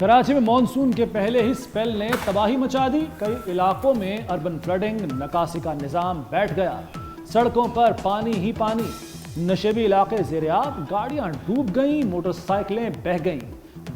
کراچی میں مانسون کے پہلے ہی سپیل نے تباہی مچا دی. کئی علاقوں میں اربن فلڈنگ، نکاسی کا نظام بیٹھ گیا. سڑکوں پر پانی ہی پانی، نشیبی علاقے زیر آب، گاڑیاں ڈوب گئیں، موٹر سائیکلیں بہہ گئیں،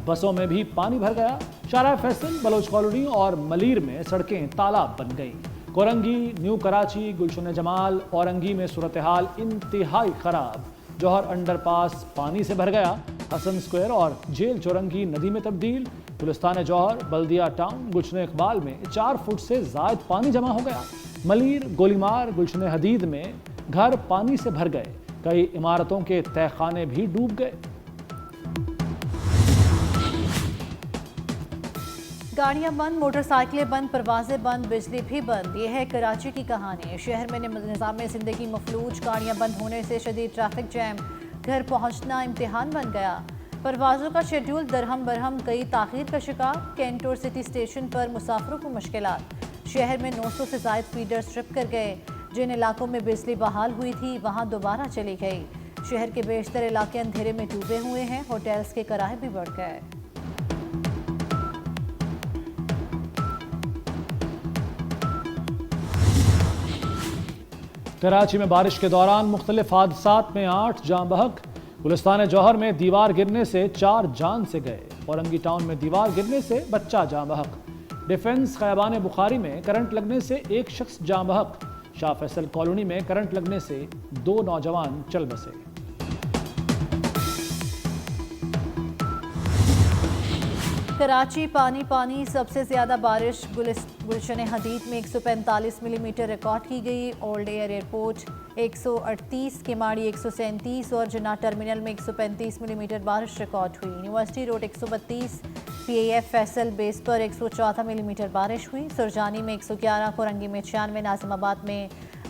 بسوں میں بھی پانی بھر گیا. شارع فیصل، بلوچ کالونی اور ملیر میں سڑکیں تالاب بن گئیں. کورنگی، نیو کراچی، گلشن جمال، اورنگی میں صورتحال انتہائی خراب. جوہر انڈر پاس پانی سے بھر گیا. حسن سکوئر اور جیل چورنگی ندی میں تبدیل. گلستان جوہر، بلدیہ ٹاؤن، گلشن اقبال میں 4 فٹ سے زائد پانی جمع ہو گیا. ملیر، گولی مار، گلشن حدید میں گھر پانی سے بھر گئے. کئی عمارتوں کے تہہ خانے بھی ڈوب گئے. گاڑیاں بند، موٹر سائیکلیں بند، پروازیں بند، بجلی بھی بند. یہ ہے کراچی کی کہانی. شہر میں نظام زندگی مفلوج. گاڑیاں بند ہونے سے شدید ٹریفک جیم. گھر پہنچنا امتحان بن گیا. پروازوں کا شیڈول درہم برہم، کئی تاخیر کا شکار. کینٹور سٹی اسٹیشن پر مسافروں کو مشکلات. شہر میں 900 سے زائد فیڈر سٹرپ کر گئے. جن علاقوں میں بجلی بحال ہوئی تھی وہاں دوبارہ چلی گئی. شہر کے بیشتر علاقے اندھیرے میں ڈوبے ہوئے ہیں. ہوٹلز کے کرائے بھی بڑھ گئے. کراچی میں بارش کے دوران مختلف حادثات میں 8 جاں بحق. گلستان جوہر میں دیوار گرنے سے 4 جان سے گئے. اورنگی ٹاؤن میں دیوار گرنے سے بچہ جاں بحق. ڈیفنس خیابان بخاری میں کرنٹ لگنے سے 1 شخص جاں بحق. شاہ فیصل کالونی میں کرنٹ لگنے سے 2 نوجوان چل بسے. کراچی پانی پانی. سب سے زیادہ بارش گلشن حدید میں 145 ملی میٹر ریکارڈ کی گئی. اولڈ ایئرپورٹ 138، کیماڑی 137 اور جناح ٹرمینل میں 135 ملی میٹر بارش ریکارڈ ہوئی. University road 132، P A F Faisal base پر 114 ملی میٹر بارش ہوئی. سرجانی میں 111، کورنگی میں 96، ناظم آباد میں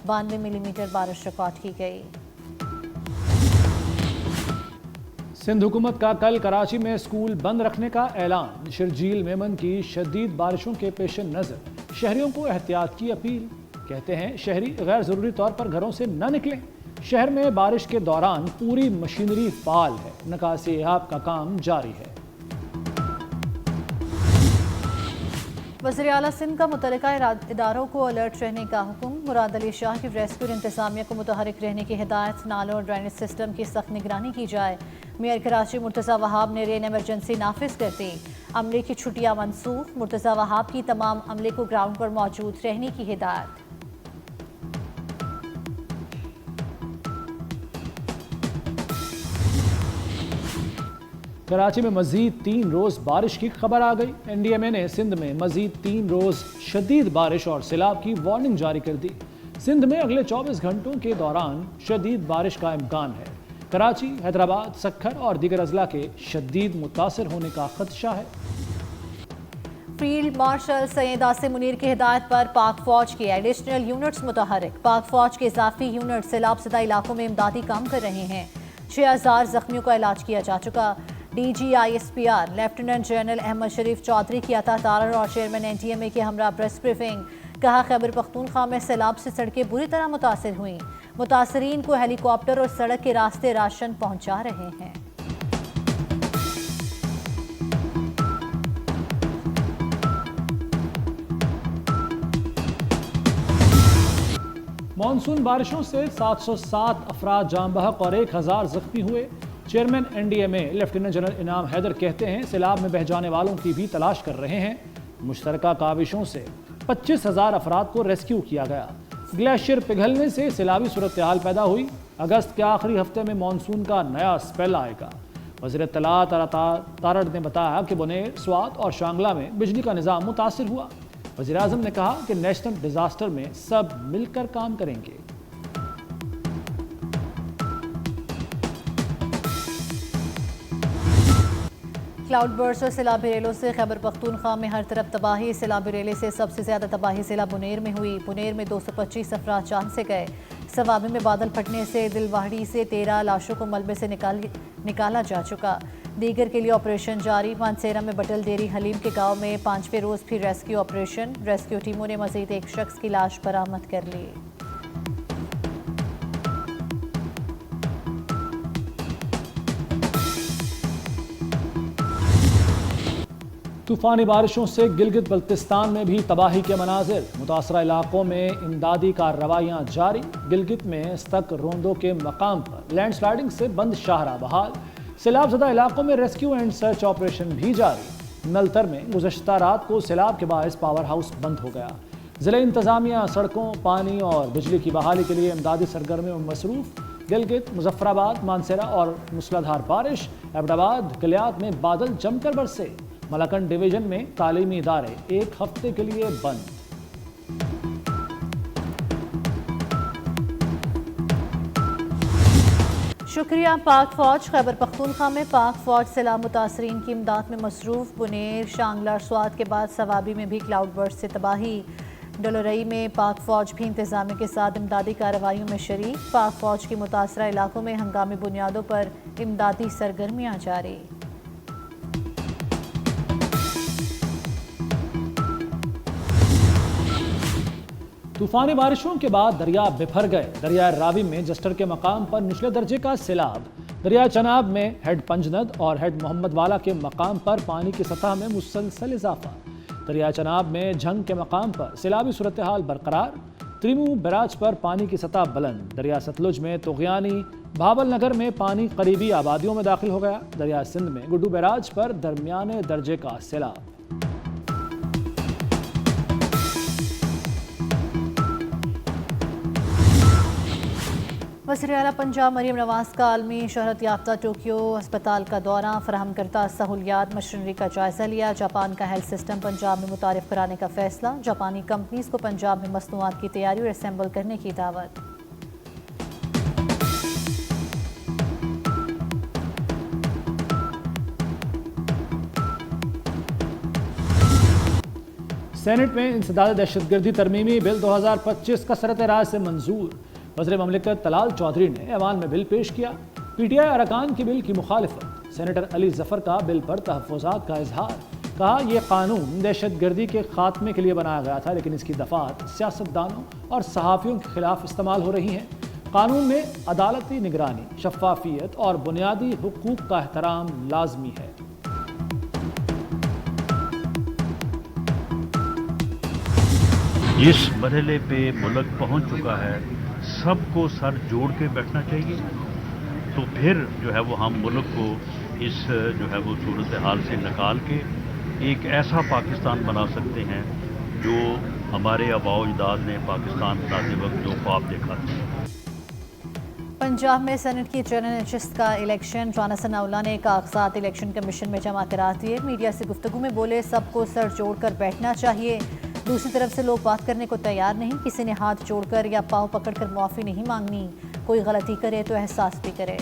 92 ملی میٹر بارش ریکارڈ کی گئی. سندھ حکومت کا کل کراچی میں اسکول بند رکھنے کا اعلان. شرجیل میمن کی شدید بارشوں کے پیش نظر شہریوں کو احتیاط کی اپیل. کہتے ہیں شہری غیر ضروری طور پر گھروں سے نہ نکلیں. شہر میں بارش کے دوران پوری مشینری فعال ہے. نکاسی احاط کا کام جاری ہے. وزیر اعلیٰ سندھ کا متعلقہ اداروں کو الرٹ رہنے کا حکم. مراد علی شاہ کی ریسکیو انتظامیہ کو متحرک رہنے کی ہدایت. نالوں اور ڈرینیج سسٹم کی سخت نگرانی کی جائے. میئر کراچی مرتضیٰ وہاب نے رین ایمرجنسی نافذ کر دی. عملے کی چھٹیاں منسوخ. مرتضیٰ وہاب کی تمام عملے کو گراؤنڈ پر موجود رہنے کی ہدایت. کراچی میں مزید 3 روز بارش کی خبر آ گئی. این ڈی ایم اے نے سندھ میں مزید 3 روز شدید بارش اور سیلاب کی وارننگ جاری کر دی. سندھ میں اگلے 24 گھنٹوں کے دوران شدید بارش کا امکان ہے. کراچی، حیدرآباد، سکھر اور دیگر اضلاع کے شدید متاثر ہونے کا خدشہ ہے. فیلڈ مارشل سید آصم منیر کی ہدایت پر پاک فوج کی ایڈیشنل یونٹس متحرک. پاک فوج کے اضافی یونٹ سیلاب زدہ علاقوں میں امدادی کام کر رہے ہیں. 6000 زخمیوں کا علاج کیا جا چکا. D G I S P R lieutenant general Ahmed Sharif Chaudhry کی عطا تارڑ اور chairman N T M A کے ہمراہ پریس بریفنگ. کہا خیبر پختونخوا میں سیلاب سے سڑکیں بری طرح متاثر ہوئیں. متاثرین کو ہیلی کاپٹر اور سڑک کے راستے راشن پہنچا رہے ہیں. مانسون بارشوں سے 707 افراد جاں بحق اور 1000 زخمی ہوئے. Chairman N D M A lieutenant general Inam Haider کہتے ہیں سیلاب میں بہہ جانے والوں کی بھی تلاش کر رہے ہیں. مشترکہ کاوشوں سے 25,000 افراد کو ریسکیو کیا گیا. گلیشیئر پگھلنے سے سیلابی صورتحال پیدا ہوئی. اگست کے آخری ہفتے میں مانسون کا نیا سپیل آئے گا. وزیر اطلاعات تارڑ نے بتایا کہ بنیر، سوات اور شانگلہ میں بجلی کا نظام متاثر ہوا. وزیر اعظم نے کہا کہ نیشنل ڈیزاسٹر میں سب مل کر کام کریں گے. کلاؤڈ برس اور سیلابی ریلوں سے خیبر پختونخوا میں ہر طرف تباہی. سیلابی ریلے سے سب سے زیادہ تباہی ضلع بنیر میں ہوئی. بنیر میں 225 افراد جان سے گئے. صوابی میں بادل پھٹنے سے دلواڑی سے 13 لاشوں کو ملبے سے نکالا جا چکا. دیگر کے لیے آپریشن جاری. مانسیرا میں بٹل دیری حلیم کے گاؤں میں 5ویں روز بھی ریسکیو آپریشن. ریسکیو ٹیموں نے مزید 1 شخص کی لاش برآمد کر لی. طوفانی بارشوں سے گلگت بلتستان میں بھی تباہی کے مناظر، متاثرہ علاقوں میں امدادی کارروائیاں جاری۔ گلگت میں استک روندو کے مقام پر لینڈ سلائیڈنگ سے بند شاہراہ بحال، سیلاب زدہ علاقوں میں ریسکیو اینڈ سرچ آپریشن بھی جاری۔ نلتر میں گزشتہ رات کو سیلاب کے باعث پاور ہاؤس بند ہو گیا۔ ضلع انتظامیہ سڑکوں، پانی اور بجلی کی بحالی کے لیے امدادی سرگرمیوں میں مصروف۔ گلگت، مظفر آباد، مانسیرہ اور موسلادھار بارش، ایبٹ آباد، کلیات میں بادل جم کر برسے۔ ملاکنڈ ڈویژن میں تعلیمی ادارے ایک ہفتے کے لیے بند۔ شکریہ پاک فوج۔ خیبر پختونخوا میں پاک فوج سیلاب متاثرین کی امداد میں مصروف۔ بنیر، شانگلہ، سوات کے بعد سوابی میں بھی کلاؤڈ برسٹ سے تباہی۔ ڈلورئی میں پاک فوج بھی انتظامیہ کے ساتھ امدادی کارروائیوں میں شریک۔ پاک فوج کی متاثرہ علاقوں میں ہنگامی بنیادوں پر امدادی سرگرمیاں جاری۔ طوفانی بارشوں کے بعد دریا بپھر گئے۔ دریائے راوی میں جسٹر کے مقام پر نچلے درجے کا سیلاب۔ دریائے چناب میں ہیڈ پنجند اور ہیڈ محمد والا کے مقام پر پانی کی سطح میں مسلسل اضافہ۔ دریائے چناب میں جھنگ کے مقام پر سیلابی صورتحال برقرار۔ تریمو بیراج پر پانی کی سطح بلند۔ دریا ستلج میں طغیانی، بھاول نگر میں پانی قریبی آبادیوں میں داخل ہو گیا۔ دریا سندھ میں گڈو بیراج پر درمیانے درجے کا سیلاب۔ وزیر اعلیٰ پنجاب مریم نواز کا عالمی شہرت یافتہ ٹوکیو ہسپتال کا دورہ، فراہم کردہ سہولیات مشینری کا جائزہ لیا۔ جاپان کا ہیلتھ سسٹم پنجاب میں متعارف کرانے کا فیصلہ، جاپانی کمپنیز کو پنجاب میں مصنوعات کی تیاری اور اسمبل کرنے کی دعوت۔ سینٹ میں انسداد دہشت گردی ترمیمی بل 2025 کثرت رائے سے منظور۔ وزیر مملکت طلال چودھری نے ایوان میں بل پیش کیا۔ پی ٹی آئی ارکان کی بل کی مخالفت، سینیٹر علی ظفر کا بل پر تحفظات کا اظہار۔ کہا یہ قانون دہشت گردی کے خاتمے کے لیے بنایا گیا تھا، لیکن اس کی دفعات سیاستدانوں اور صحافیوں کے خلاف استعمال ہو رہی ہیں۔ قانون میں عدالتی نگرانی، شفافیت اور بنیادی حقوق کا احترام لازمی ہے۔ جس مرحلے پہ ملک پہنچ چکا ہے، سب کو سر جوڑ کے بیٹھنا چاہیے، تو پھر جو ہے وہ ہم ملک کو اس جو ہے وہ صورتحال سے نکال کے ایک ایسا پاکستان بنا سکتے ہیں جو ہمارے آباء و اجداد نے پاکستان بناتے وقت جو خواب دیکھا تھا۔ پنجاب میں سینٹ کی جنرل نشست کا الیکشن، رانا ثناءاللہ نے کاغذات الیکشن کمیشن میں جمع کرا دیے۔ میڈیا سے گفتگو میں بولے سب کو سر جوڑ کر بیٹھنا چاہیے، دوسری طرف سے لوگ بات کرنے کو تیار نہیں، کسی نے ہاتھ جوڑ کر یا پاؤں پکڑ کر معافی نہیں مانگنی، کوئی غلطی کرے تو احساس بھی کرے۔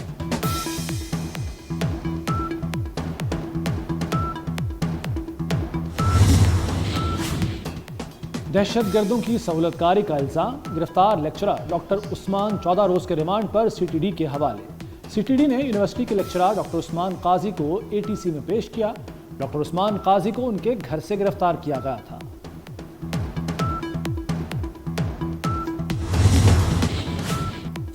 دہشت گردوں کی سہولت کاری کا الزام، گرفتار لیکچرر ڈاکٹر عثمان 14 روز کے ریمانڈ پر سی ٹی ڈی کے حوالے۔ سی ٹی ڈی نے یونیورسٹی کے لیکچرر ڈاکٹر عثمان قاضی کو اے ٹی سی میں پیش کیا۔ ڈاکٹر عثمان قاضی کو ان کے گھر سے گرفتار کیا گیا تھا۔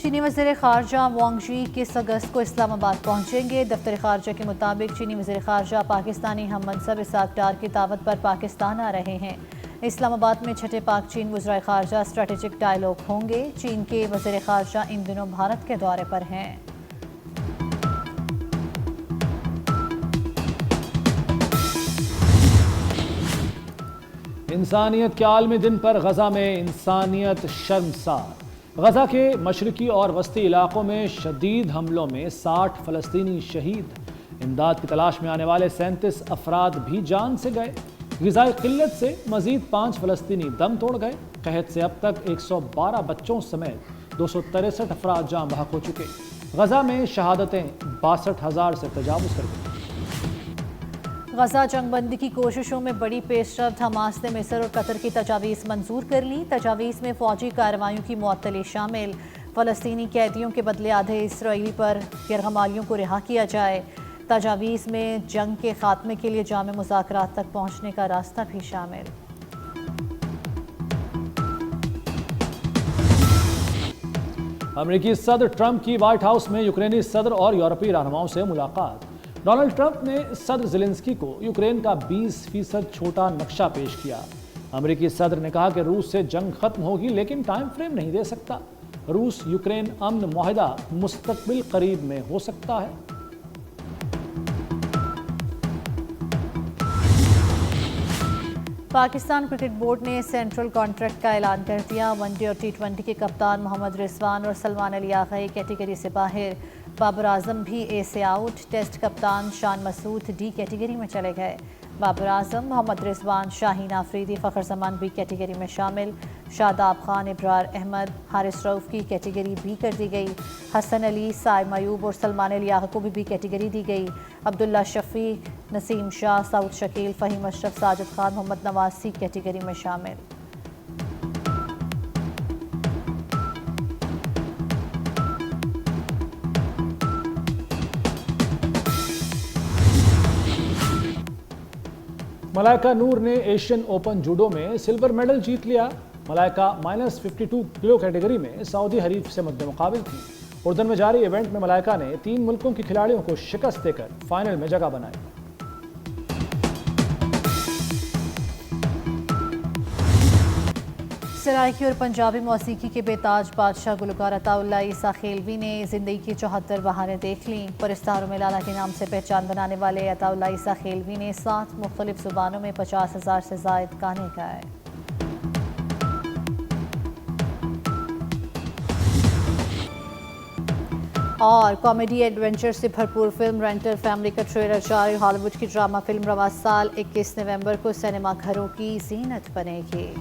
چینی وزیر خارجہ وانگ جی 21 اگست کو اسلام آباد پہنچیں گے۔ دفتر خارجہ کے مطابق چینی وزیر خارجہ پاکستانی ہم منصب اسحاق ڈار کی دعوت پر پاکستان آ رہے ہیں۔ اسلام آباد میں چھٹے پاک چین وزرائے خارجہ اسٹریٹجک ڈائیلاگ ہوں گے۔ چین کے وزیر خارجہ ان دنوں بھارت کے دورے پر ہیں۔ انسانیت کے عالمی دن پر غزہ میں انسانیت شرمسار۔ غزہ کے مشرقی اور وسطی علاقوں میں شدید حملوں میں 60 فلسطینی شہید، امداد کی تلاش میں آنے والے 37 افراد بھی جان سے گئے۔ غذائی قلت سے مزید 5 فلسطینی دم توڑ گئے۔ قحط سے اب تک 112 بچوں سمیت 263 افراد جاں بحق ہو چکے۔ غزہ میں شہادتیں 62,000 سے تجاوز کر گئیں۔ غزہ جنگ بندی کی کوششوں میں بڑی پیش رفت، حماس نے مصر اور قطر کی تجاویز منظور کر لی۔ تجاویز میں فوجی کارروائیوں کی معطلی شامل، فلسطینی قیدیوں کے بدلے آدھے اسرائیلی پر یرغمالیوں کو رہا کیا جائے۔ تجاویز میں جنگ کے خاتمے کے لیے جامع مذاکرات تک پہنچنے کا راستہ بھی شامل۔ امریکی صدر ٹرمپ کی وائٹ ہاؤس میں یوکرینی صدر اور یورپی رہنماؤں سے ملاقات۔ ڈونلڈ ٹرمپ نے صدر زیلنسکی کو یوکرین کا 20% چھوٹا نقشہ پیش کیا۔ امریکی صدر نے کہا کہ روس سے جنگ ختم ہوگی لیکن ٹائم فریم نہیں دے سکتا۔ روس یوکرین امن معاہدہ مستقبل قریب میں ہو سکتا ہے۔ پاکستان کرکٹ بورڈ نے سینٹرل کانٹریکٹ کا اعلان کر دیا۔ ون ڈے اور T20 کے کپتان محمد رضوان اور سلمان علی آغائی کیٹیگری سے باہر، بابر اعظم بھی اے سے آؤٹ۔ ٹیسٹ کپتان شان مسعود ڈی کیٹیگری میں چلے گئے۔ بابر اعظم، محمد رضوان، شاہین آفریدی، فخر زمان بی کیٹیگری میں شامل۔ شاداب خان، ابرار احمد، حارث رؤف کی کیٹیگری بی کر دی گئی۔ حسن علی، سائم ایوب اور سلمان علی آغا کو بھی بی کیٹیگری دی گئی۔ عبداللہ شفیق، نسیم شاہ، سعود شکیل، فہیم اشرف، ساجد خان، محمد نواز سی کیٹیگری میں شامل۔ ملائکہ نور نے ایشین اوپن جوڈو میں سلور میڈل جیت لیا۔ ملائکہ -52 کلو کیٹیگری میں سعودی حریف سے مد مقابل تھی۔ اردن میں جاری ایونٹ میں ملائکہ نے 3 ملکوں کے کھلاڑیوں کو شکست دے کر فائنل میں جگہ بنائی۔ سرائکی اور پنجابی موسیقی کے بے تاج بادشاہ گلوکار عطا اللہ عیسیٰ خیلوی نے زندگی کی 74 بہاریں دیکھ لیں۔ پرستاروں میں لالا کے نام سے پہچان بنانے والے عطا اللہ عیسیٰ خیلوی نے 7 مختلف زبانوں میں 50,000 سے زائد گانے گائے۔ اور کامیڈی ایڈونچر سے بھرپور فلم رینٹل فیملی کا ٹریلر جاری۔ ہالی ووڈ کی ڈرامہ فلم رواں سال 21 نومبر کو سینما گھروں کی زینت بنے گی۔